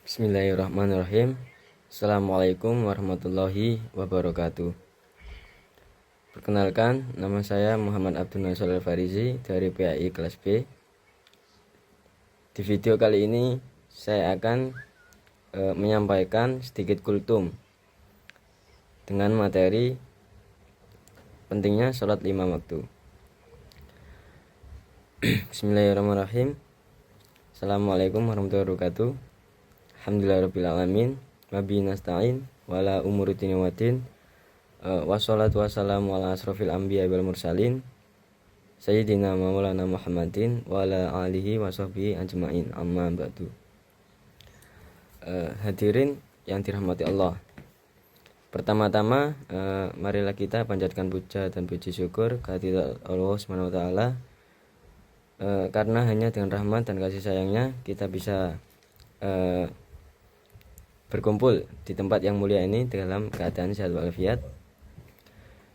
Bismillahirrahmanirrahim. Assalamualaikum warahmatullahi wabarakatuh. Perkenalkan, nama saya Muhammad Abdul Nasir Al-Farizi dari PAI kelas B. Di video kali ini saya akan menyampaikan sedikit kultum dengan materi pentingnya sholat 5 waktu. Bismillahirrahmanirrahim. Assalamualaikum warahmatullahi wabarakatuh. Alhamdulillahirrabbilalamin. Wabihi nasta'in wala umuri dini waddin. Wassalatu wassalamu ala asrofil anbiya wal mursalin Sayyidina maulana Muhammadin wa ala alihi wa sahbihi ajma'in, amma ba'du. Hadirin yang dirahmati Allah, pertama-tama marilah kita panjatkan puja dan puji syukur kehadirat Allah Subhanahu wa taala, karena hanya dengan rahmat dan kasih sayangnya kita bisa berkumpul di tempat yang mulia ini dalam keadaan sehat walafiat.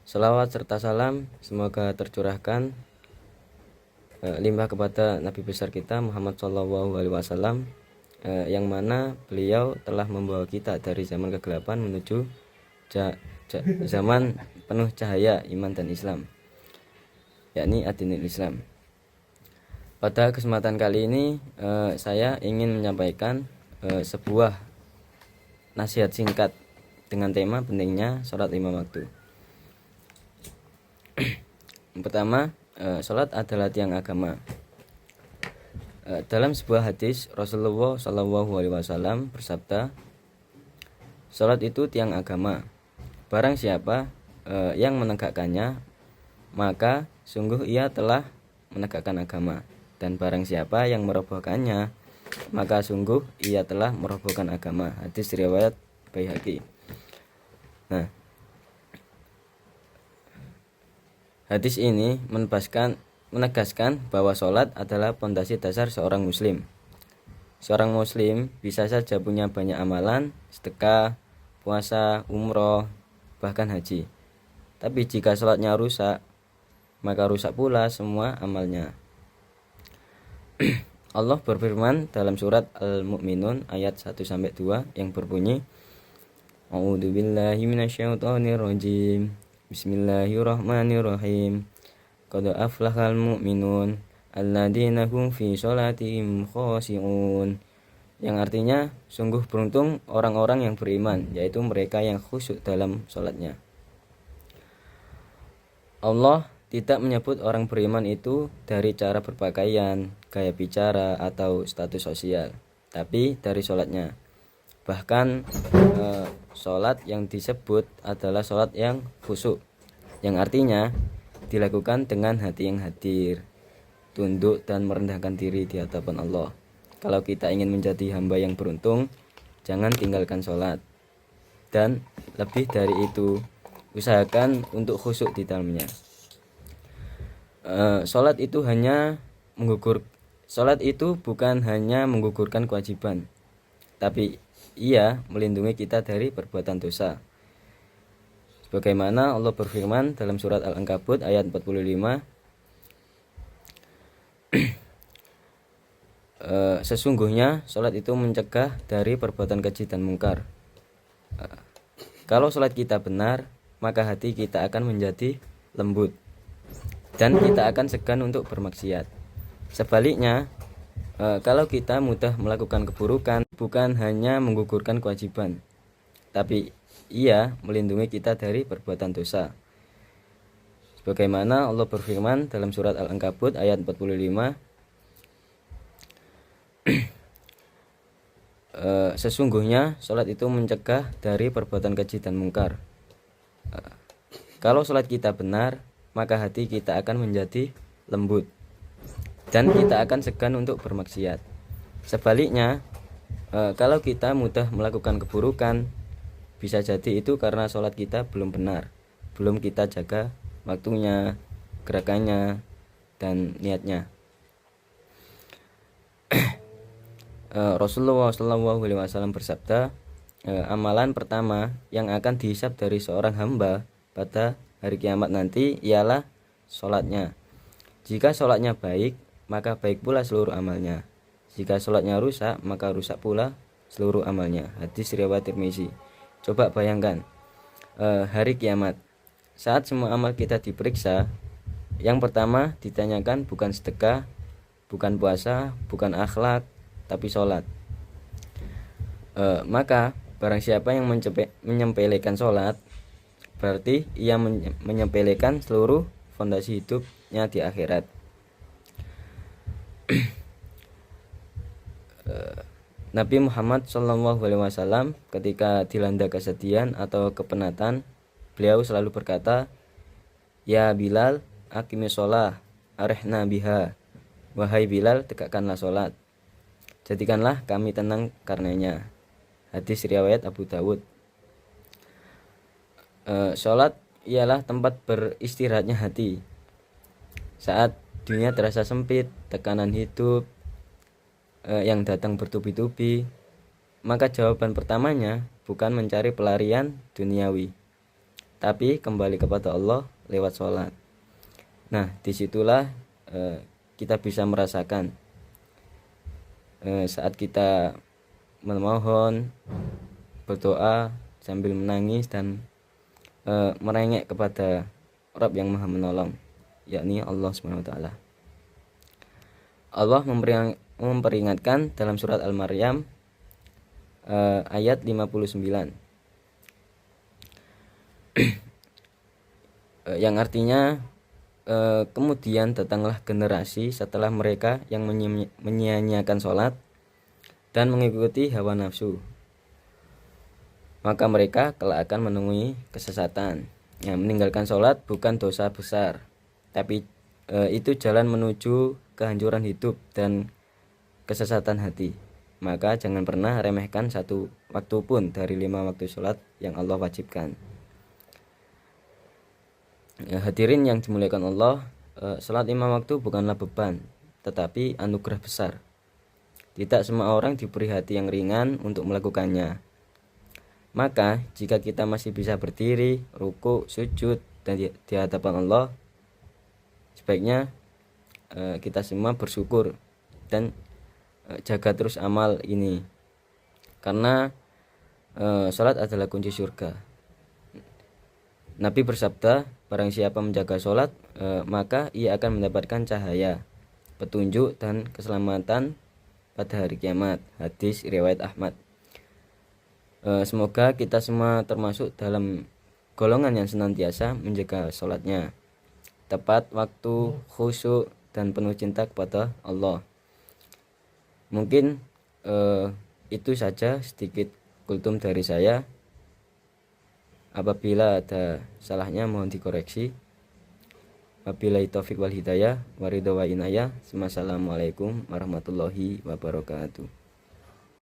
Salawat serta salam semoga tercurahkan limpah kepada Nabi besar kita Muhammad SAW, yang mana beliau telah membawa kita dari zaman kegelapan menuju zaman penuh cahaya iman dan Islam, yakni ad-dinul Islam. Pada kesempatan kali ini saya ingin menyampaikan sebuah nasihat singkat dengan tema pentingnya sholat 5 waktu. Yang pertama, sholat adalah tiang agama. Dalam sebuah hadis Rasulullah SAW bersabda, sholat itu tiang agama. Barang siapa yang menegakkannya, maka sungguh ia telah menegakkan agama. Dan barang siapa yang merobohkannya, maka sungguh ia telah merobohkan agama. Hadis riwayat Baihaqi. Nah, hadis ini menegaskan bahwa sholat adalah pondasi dasar seorang muslim. Seorang muslim bisa saja punya banyak amalan, sedekah, puasa, umroh, bahkan haji. Tapi jika sholatnya rusak, maka rusak pula semua amalnya. Allah berfirman dalam surat Al-Mu'minun ayat 1-2 yang berbunyi, A'udzubillahi minasyaitonirrajim. Bismillahirrahmanirrahim. Qad aflahal mu'minun alladzina hum fi sholatihim khashi'un. Yang artinya, sungguh beruntung orang-orang yang beriman, yaitu mereka yang khusyuk dalam sholatnya. Allah tidak menyebut orang beriman itu dari cara berpakaian, gaya bicara, atau status sosial, tapi dari sholatnya. Bahkan sholat yang disebut adalah sholat yang khusyuk, yang artinya dilakukan dengan hati yang hadir, tunduk dan merendahkan diri di hadapan Allah. Kalau kita ingin menjadi hamba yang beruntung, jangan tinggalkan sholat. Dan lebih dari itu, usahakan untuk khusyuk di dalamnya. Sholat itu bukan hanya menggugurkan kewajiban, tapi ia melindungi kita dari perbuatan dosa. Sebagaimana Allah berfirman dalam surat Al-Ankabut ayat 45, sesungguhnya sholat itu mencegah dari perbuatan keji dan mungkar. Kalau sholat kita benar, maka hati kita akan menjadi lembut dan kita akan segan untuk bermaksiat. Sebaliknya, kalau kita mudah melakukan keburukan, bukan hanya menggugurkan kewajiban, tapi ia melindungi kita dari perbuatan dosa. Sebagaimana Allah berfirman dalam surat Al-Ankabut ayat 45, sesungguhnya sholat itu mencegah dari perbuatan keji dan mungkar. Kalau sholat kita benar, maka hati kita akan menjadi lembut dan kita akan segan untuk bermaksiat. Sebaliknya, kalau kita mudah melakukan keburukan, bisa jadi itu karena sholat kita belum benar, belum kita jaga waktunya, gerakannya, dan niatnya. Rasulullah SAW bersabda, amalan pertama yang akan dihisab dari seorang hamba pada hari kiamat nanti ialah sholatnya. Jika sholatnya baik, maka baik pula seluruh amalnya. Jika sholatnya rusak, maka rusak pula seluruh amalnya. Hadis riwayat Tirmizi. Coba bayangkan hari kiamat, saat semua amal kita diperiksa, yang pertama ditanyakan bukan sedekah, bukan puasa, bukan akhlak, tapi sholat. Maka barang siapa yang menyepelekan sholat, berarti ia menyepelekan seluruh fondasi hidupnya di akhirat. Nabi Muhammad SAW ketika dilanda kesedihan atau kepenatan, beliau selalu berkata, "Ya Bilal, aqimis sholah, arihna biha." Wahai Bilal, tegakkanlah sholat, jadikanlah kami tenang karenanya. Hadis riwayat Abu Dawud. Sholat ialah tempat beristirahatnya hati. Saat dunia terasa sempit, tekanan hidup yang datang bertubi-tubi, maka jawaban pertamanya bukan mencari pelarian duniawi, tapi kembali kepada Allah lewat sholat. Nah, disitulah kita bisa merasakan saat kita memohon, berdoa sambil menangis dan merengek kepada Rabb yang Maha Menolong, yakni Allah SWT. Allah memperingatkan dalam surat Al-Maryam ayat 59 yang artinya kemudian datanglah generasi setelah mereka yang menyia-nyiakan sholat dan mengikuti hawa nafsu, maka mereka kelak akan menemui kesesatan. Meninggalkan sholat bukan dosa besar, tapi itu jalan menuju kehancuran hidup dan kesesatan hati. Maka jangan pernah remehkan satu waktu pun dari 5 waktu sholat yang Allah wajibkan. Hadirin yang dimuliakan Allah, sholat 5 waktu bukanlah beban, tetapi anugerah besar. Tidak semua orang diberi hati yang ringan untuk melakukannya. Maka jika kita masih bisa berdiri, ruku, sujud dan di hadapan Allah, sebaiknya kita semua bersyukur dan jaga terus amal ini, karena sholat adalah kunci surga. Nabi bersabda, barang siapa menjaga sholat, maka ia akan mendapatkan cahaya, petunjuk dan keselamatan pada hari kiamat. Hadis riwayat Ahmad. Semoga kita semua termasuk dalam golongan yang senantiasa menjaga sholatnya tepat waktu, khusyuk dan penuh cinta kepada Allah. Mungkin itu saja sedikit kultum dari saya. Apabila ada salahnya mohon dikoreksi. Wabillahi taufiq wal hidayah, waridho wa inayah. Wassalamualaikum warahmatullahi wabarakatuh.